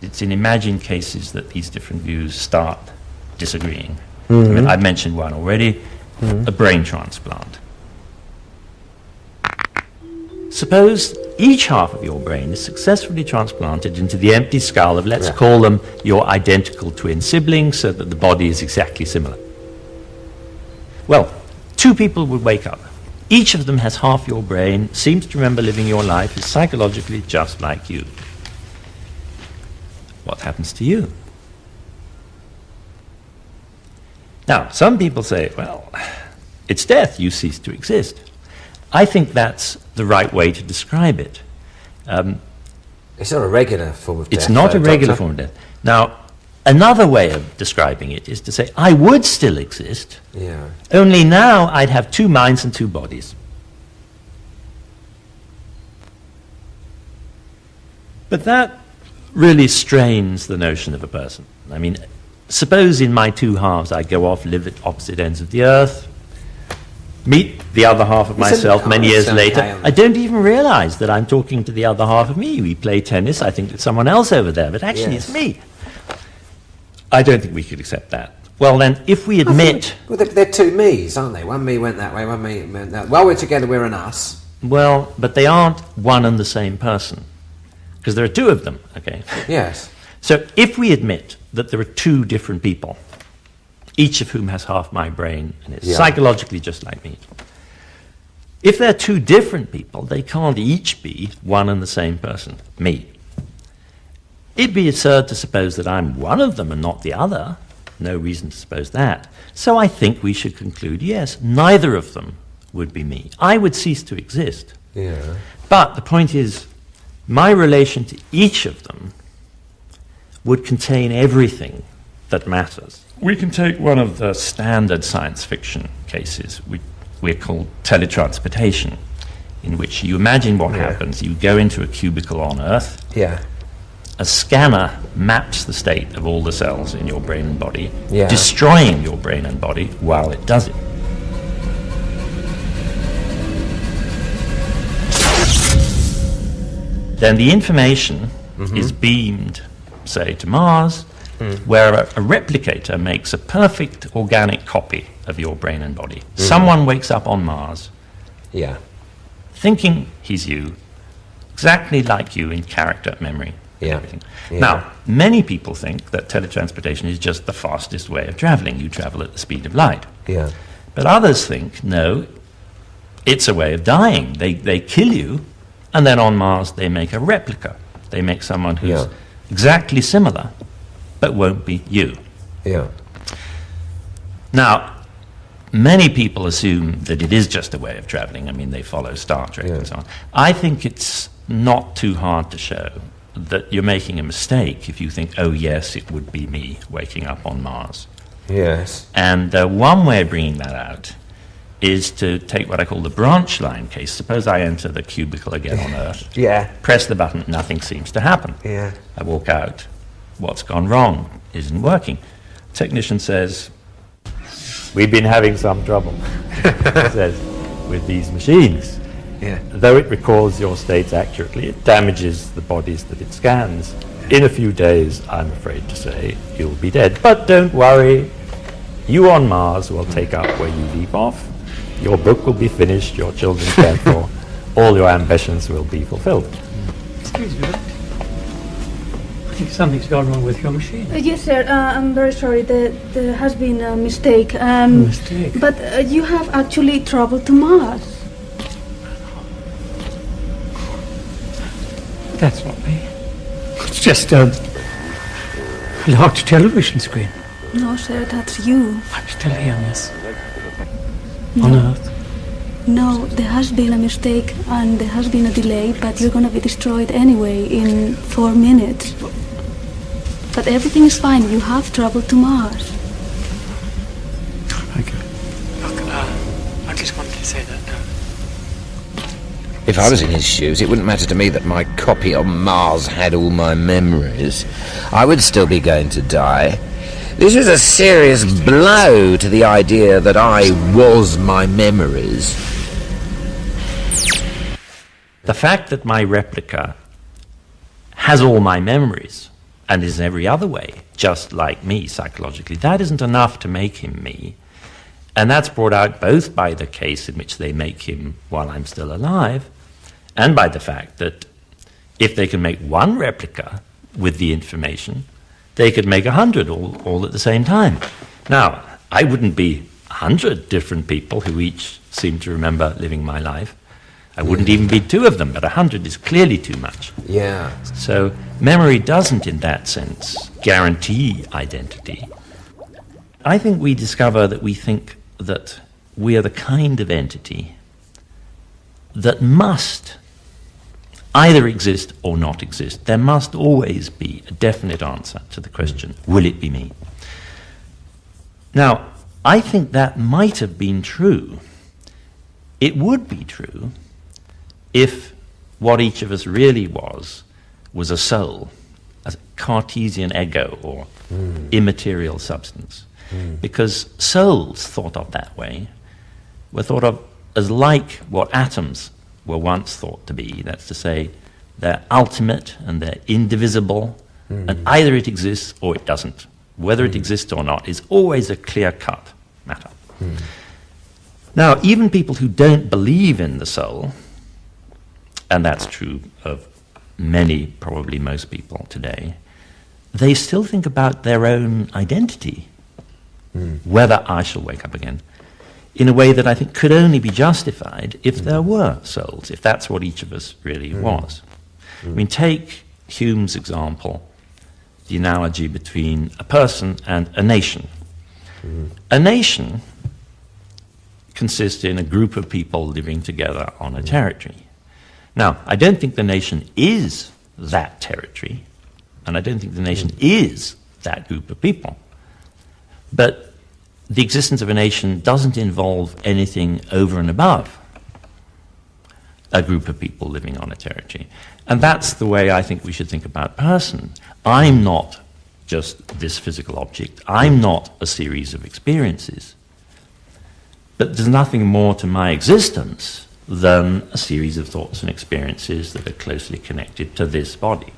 it's in imagined cases that these different views start disagreeing. I mean, I've mentioned one already, a brain transplant. Suppose each half of your brain is successfully transplanted into the empty skull of, let's call them, your identical twin siblings, so that the body is exactly similar. Well, two people would wake up. Each of them has half your brain, seems to remember living your life, is psychologically just like you. What happens to you? Now, some people say, well, it's death, you cease to exist. I think that's the right way to describe it. It's not a regular form of death. It's not a regular form of death. Now, another way of describing it is to say, I would still exist, only now I'd have two minds and two bodies. But that really strains the notion of a person. I mean, suppose in my two halves I go off, live at opposite ends of the earth, meet the other half of myself many years later. I don't even realize that I'm talking to the other half of me. We play tennis, I think it's someone else over there, but actually it's me. I don't think we could accept that. Well then, if we admit... Well, they're two me's, aren't they? One me went that way, one me went that way. While we're together, we're an us. Well, but they aren't one and the same person. Because there are two of them, okay? Yes. So if we admit that there are two different people, each of whom has half my brain and is psychologically just like me, if they're two different people, they can't each be one and the same person, me. It'd be absurd to suppose that I'm one of them and not the other. No reason to suppose that. So I think we should conclude, yes, neither of them would be me. I would cease to exist. Yeah. But the point is, my relation to each of them would contain everything that matters. We can take one of the standard science fiction cases, we're called teletransportation, in which you imagine what happens. You go into a cubicle on Earth. Yeah. A scanner maps the state of all the cells in your brain and body, destroying your brain and body while it does it. Then the information is beamed, say, to Mars, where a replicator makes a perfect organic copy of your brain and body. Someone wakes up on Mars, thinking he's you, exactly like you in character, memory, everything. Now, many people think that teletransportation is just the fastest way of traveling. You travel at the speed of light. But others think, no, it's a way of dying. They kill you, and then on Mars they make a replica. They make someone who's exactly similar, but won't be you. Now, many people assume that it is just a way of traveling. I mean, they follow Star Trek and so on. I think it's not too hard to show that you're making a mistake if you think, oh yes, it would be me waking up on Mars. And one way of bringing that out is to take what I call the branch line case. Suppose I enter the cubicle again on Earth, press the button, nothing seems to happen. I walk out, what's gone wrong? Isn't working. Technician says, we've been having some trouble, says, with these machines. Though it records your states accurately, it damages the bodies that it scans. In a few days, I'm afraid to say, you'll be dead. But don't worry, you on Mars will take up where you leave off. Your book will be finished, your children cared for, all your ambitions will be fulfilled. Excuse me, I think something's gone wrong with your machine. Yes, sir. I'm very sorry. There has been a mistake. Mistake? But you have actually traveled to Mars. That's not me. It's just a large television screen. No, sir, that's you. I'm still here, miss. On Earth. No, there has been a mistake and there has been a delay, but you're going to be destroyed anyway in 4 minutes. But everything is fine. You have traveled to Mars. Okay. Look, I just wanted to say that. If I was in his shoes, it wouldn't matter to me that my copy on Mars had all my memories. I would still be going to die. This was a serious blow to the idea that I was my memories. The fact that my replica has all my memories and is in every other way just like me psychologically, that isn't enough to make him me. And that's brought out both by the case in which they make him while I'm still alive, and by the fact that if they can make one replica with the information, they could make 100 all at the same time. Now, I wouldn't be 100 different people who each seem to remember living my life. I wouldn't even be 2 of them, but 100 is clearly too much. Yeah. So memory doesn't, in that sense, guarantee identity. I think we discover that we think that we are the kind of entity that must either exist or not exist. There must always be a definite answer to the question, will it be me? Now, I think that might have been true. It would be true if what each of us really was a soul, a Cartesian ego or immaterial substance. Because souls thought of that way were thought of as like what atoms were once thought to be. That's to say, they're ultimate and they're indivisible, and either it exists or it doesn't. Whether it exists or not is always a clear-cut matter. Now, even people who don't believe in the soul, and that's true of many, probably most people today, they still think about their own identity, whether I shall wake up again, in a way that I think could only be justified if there were souls, if that's what each of us really was. I mean, take Hume's example, the analogy between a person and a nation. A nation consists in a group of people living together on a territory. Now, I don't think the nation is that territory, and I don't think the nation is that group of people. But the existence of a nation doesn't involve anything over and above a group of people living on a territory. And that's the way I think we should think about person. I'm not just this physical object. I'm not a series of experiences. But there's nothing more to my existence than a series of thoughts and experiences that are closely connected to this body.